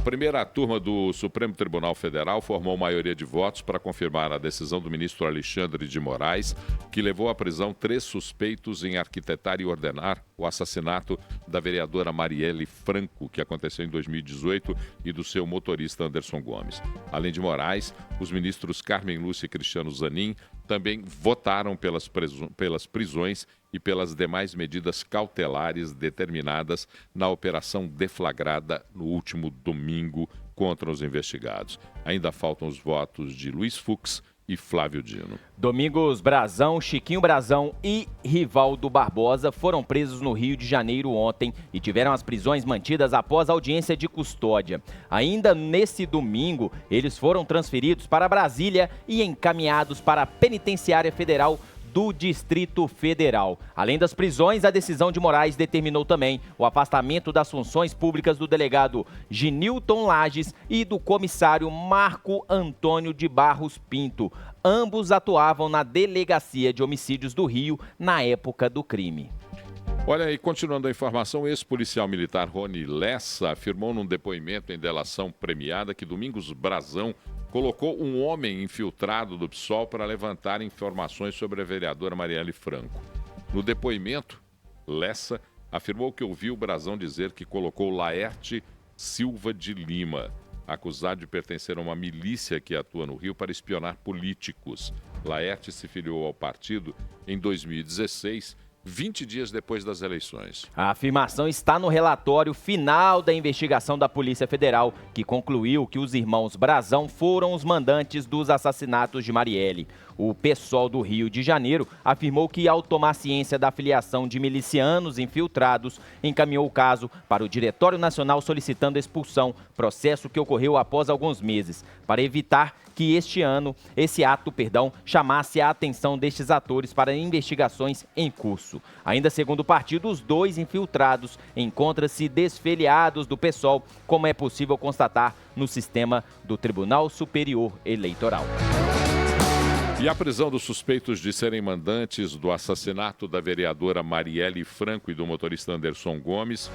primeira turma do Supremo Tribunal Federal formou maioria de votos para confirmar a decisão do ministro Alexandre de Moraes, que levou à prisão 3 suspeitos em arquitetar e ordenar o assassinato da vereadora Marielle Franco, que aconteceu em 2018, e do seu motorista Anderson Gomes. Além de Moraes, os ministros Carmen Lúcia e Cristiano Zanin também votaram pelas prisões e pelas demais medidas cautelares determinadas na operação deflagrada no último domingo contra os investigados. Ainda faltam os votos de Luiz Fux e Flávio Dino. Domingos Brazão, Chiquinho Brazão e Rivaldo Barbosa foram presos no Rio de Janeiro ontem e tiveram as prisões mantidas após a audiência de custódia. Ainda nesse domingo, eles foram transferidos para Brasília e encaminhados para a Penitenciária Federal do Distrito Federal. Além das prisões, a decisão de Moraes determinou também o afastamento das funções públicas do delegado Ginilton Lages e do comissário Marco Antônio de Barros Pinto. Ambos atuavam na Delegacia de Homicídios do Rio na época do crime. Olha aí, continuando a informação, o ex-policial militar Rony Lessa afirmou num depoimento em delação premiada que Domingos Brazão colocou um homem infiltrado do PSOL para levantar informações sobre a vereadora Marielle Franco. No depoimento, Lessa afirmou que ouviu o Brazão dizer que colocou Laerte Silva de Lima, acusado de pertencer a uma milícia que atua no Rio para espionar políticos. Laerte se filiou ao partido em 2016, 20 dias depois das eleições. A afirmação está no relatório final da investigação da Polícia Federal, que concluiu que os irmãos Brazão foram os mandantes dos assassinatos de Marielle. O PSOL do Rio de Janeiro afirmou que, ao tomar ciência da filiação de milicianos infiltrados, encaminhou o caso para o Diretório Nacional solicitando expulsão, processo que ocorreu após alguns meses, para evitar que esse ato chamasse a atenção destes atores para investigações em curso. Ainda segundo o partido, os 2 infiltrados encontram-se desfiliados do PSOL, como é possível constatar no sistema do Tribunal Superior Eleitoral. E a prisão dos suspeitos de serem mandantes do assassinato da vereadora Marielle Franco e do motorista Anderson Gomes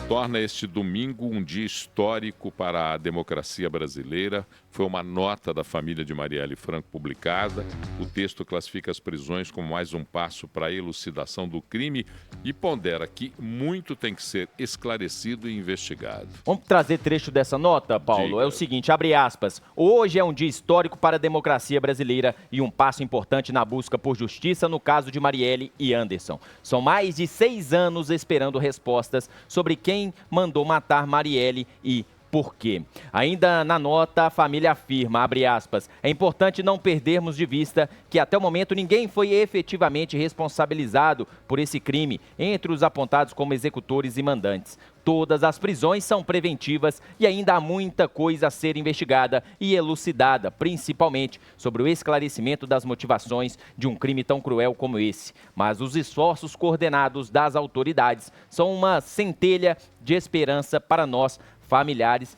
torna este domingo um dia histórico para a democracia brasileira. Foi uma nota da família de Marielle Franco publicada. O texto classifica as prisões como mais um passo para a elucidação do crime e pondera que muito tem que ser esclarecido e investigado. Vamos trazer trecho dessa nota, Paulo? Diga. É o seguinte, abre aspas. Hoje é um dia histórico para a democracia brasileira e um passo importante na busca por justiça no caso de Marielle e Anderson. São mais de 6 anos esperando respostas sobre quem mandou matar Marielle e por quê. Ainda na nota, a família afirma, abre aspas, é importante não perdermos de vista que até o momento ninguém foi efetivamente responsabilizado por esse crime entre os apontados como executores e mandantes. Todas as prisões são preventivas e ainda há muita coisa a ser investigada e elucidada, principalmente sobre o esclarecimento das motivações de um crime tão cruel como esse. Mas os esforços coordenados das autoridades são uma centelha de esperança para nós, familiares,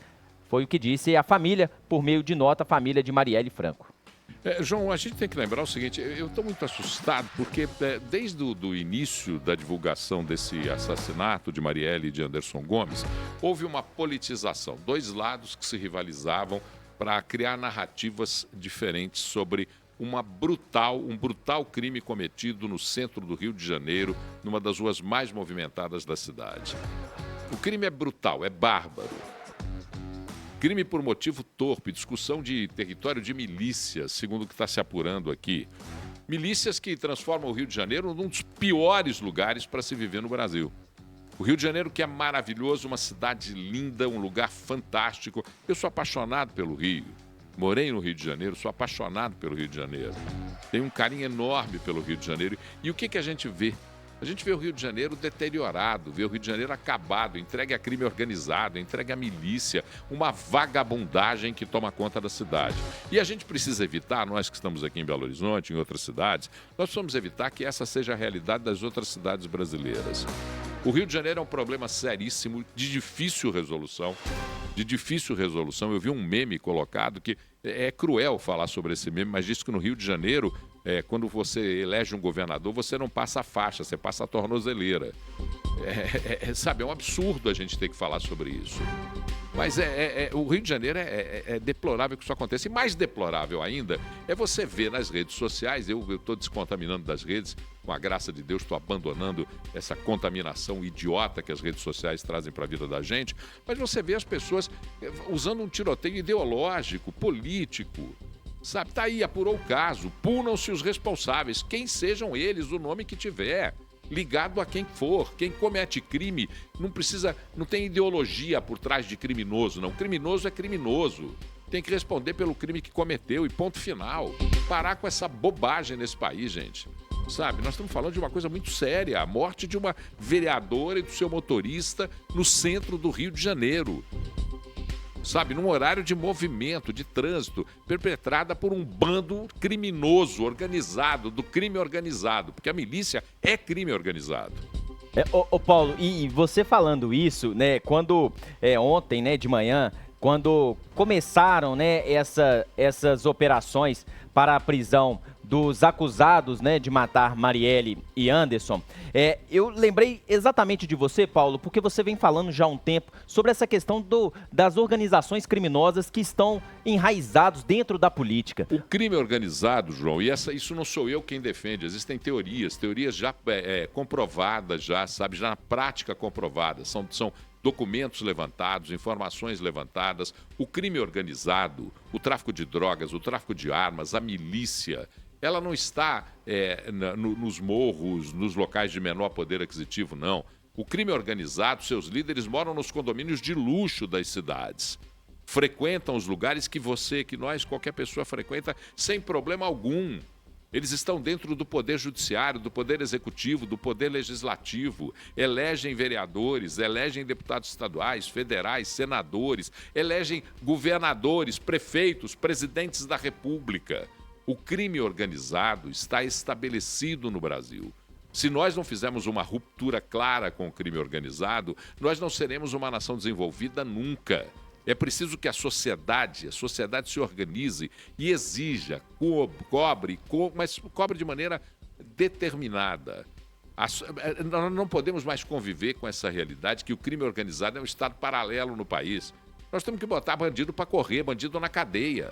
foi o que disse a família, por meio de nota, a família de Marielle Franco. João, a gente tem que lembrar o seguinte, eu estou muito assustado porque desde o início da divulgação desse assassinato de Marielle e de Anderson Gomes, houve uma politização, 2 lados que se rivalizavam para criar narrativas diferentes sobre um brutal crime cometido no centro do Rio de Janeiro, numa das ruas mais movimentadas da cidade. O crime é brutal, é bárbaro. Crime por motivo torpe, discussão de território de milícias, segundo o que está se apurando aqui. Milícias que transformam o Rio de Janeiro num dos piores lugares para se viver no Brasil. O Rio de Janeiro, que é maravilhoso, uma cidade linda, um lugar fantástico. Eu sou apaixonado pelo Rio. Morei no Rio de Janeiro, sou apaixonado pelo Rio de Janeiro. Tenho um carinho enorme pelo Rio de Janeiro. E o que a gente vê? A gente vê o Rio de Janeiro deteriorado, vê o Rio de Janeiro acabado, entregue a crime organizado, entregue à milícia, uma vagabundagem que toma conta da cidade. E a gente precisa evitar, nós que estamos aqui em Belo Horizonte, em outras cidades, nós precisamos evitar que essa seja a realidade das outras cidades brasileiras. O Rio de Janeiro é um problema seríssimo, de difícil resolução. Eu vi um meme colocado que é cruel falar sobre esse meme, mas diz que no Rio de Janeiro, quando você elege um governador, você não passa a faixa, você passa a tornozeleira. Sabe, é um absurdo a gente ter que falar sobre isso. Mas o Rio de Janeiro é deplorável que isso aconteça. E mais deplorável ainda é você ver nas redes sociais, eu estou descontaminando das redes, com a graça de Deus, estou abandonando essa contaminação idiota que as redes sociais trazem para a vida da gente, mas você vê as pessoas usando um tiroteio ideológico, político, sabe? Tá aí, apurou o caso, punam-se os responsáveis, quem sejam eles, o nome que tiver. Ligado a quem for. Quem comete crime não tem ideologia por trás de criminoso, não. Criminoso é criminoso. Tem que responder pelo crime que cometeu e ponto final. Parar com essa bobagem nesse país, gente. Sabe, nós estamos falando de uma coisa muito séria. A morte de uma vereadora e do seu motorista no centro do Rio de Janeiro. Sabe, num horário de movimento, de trânsito, perpetrada por um bando criminoso, organizado, do crime organizado, porque a milícia é crime organizado. Paulo, e você falando isso, né, quando ontem, né, de manhã, quando começaram, né, essas operações para a prisão dos acusados, né, de matar Marielle e Anderson, eu lembrei exatamente de você, Paulo, porque você vem falando já há um tempo sobre essa questão das organizações criminosas que estão enraizados dentro da política. O crime organizado, João, e isso não sou eu quem defende, existem teorias já comprovadas, já na prática comprovadas, são documentos levantados, informações levantadas, o crime organizado, o tráfico de drogas, o tráfico de armas, a milícia, ela não está nos morros, nos locais de menor poder aquisitivo, não. O crime organizado, seus líderes moram nos condomínios de luxo das cidades. Frequentam os lugares que nós, qualquer pessoa frequenta sem problema algum. Eles estão dentro do poder judiciário, do poder executivo, do poder legislativo, elegem vereadores, elegem deputados estaduais, federais, senadores, elegem governadores, prefeitos, presidentes da República. O crime organizado está estabelecido no Brasil. Se nós não fizermos uma ruptura clara com o crime organizado, nós não seremos uma nação desenvolvida nunca. É preciso que a sociedade se organize e exija, mas cobre de maneira determinada. Nós não podemos mais conviver com essa realidade que o crime organizado é um estado paralelo no país. Nós temos que botar bandido para correr, bandido na cadeia.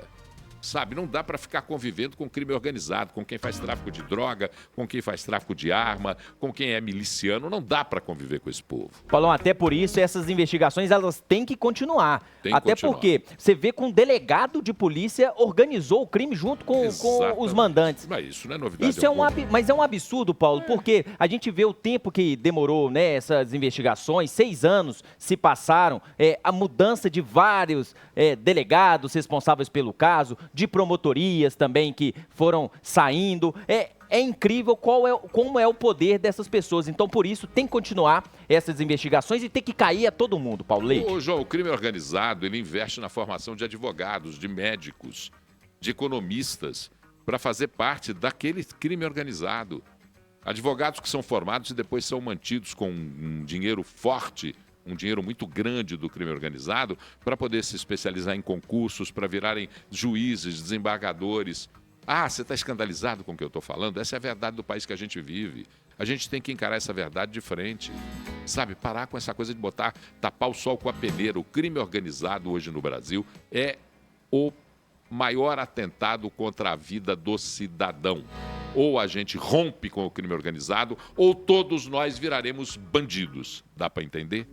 Sabe, não dá para ficar convivendo com crime organizado, com quem faz tráfico de droga, com quem faz tráfico de arma, com quem é miliciano, não dá para conviver com esse povo. Paulão, até por isso essas investigações elas têm que continuar. Porque você vê que um delegado de polícia organizou o crime junto com os mandantes. Mas isso não é novidade. Mas é um absurdo, Paulo, porque a gente vê o tempo que demorou, né, essas investigações, 6 anos se passaram, a mudança de vários delegados responsáveis pelo caso, de promotorias também que foram saindo. É incrível como é o poder dessas pessoas. Então, por isso, tem que continuar essas investigações e tem que cair a todo mundo, Paulo Leite. Ô, João, o crime organizado, ele investe na formação de advogados, de médicos, de economistas, para fazer parte daquele crime organizado. Advogados que são formados e depois são mantidos com um dinheiro forte, um dinheiro muito grande do crime organizado, para poder se especializar em concursos, para virarem juízes, desembargadores. Ah, você está escandalizado com o que eu estou falando? Essa é a verdade do país que a gente vive. A gente tem que encarar essa verdade de frente. Sabe, parar com essa coisa de tapar o sol com a peneira. O crime organizado hoje no Brasil é o maior atentado contra a vida do cidadão. Ou a gente rompe com o crime organizado, ou todos nós viraremos bandidos. Dá para entender?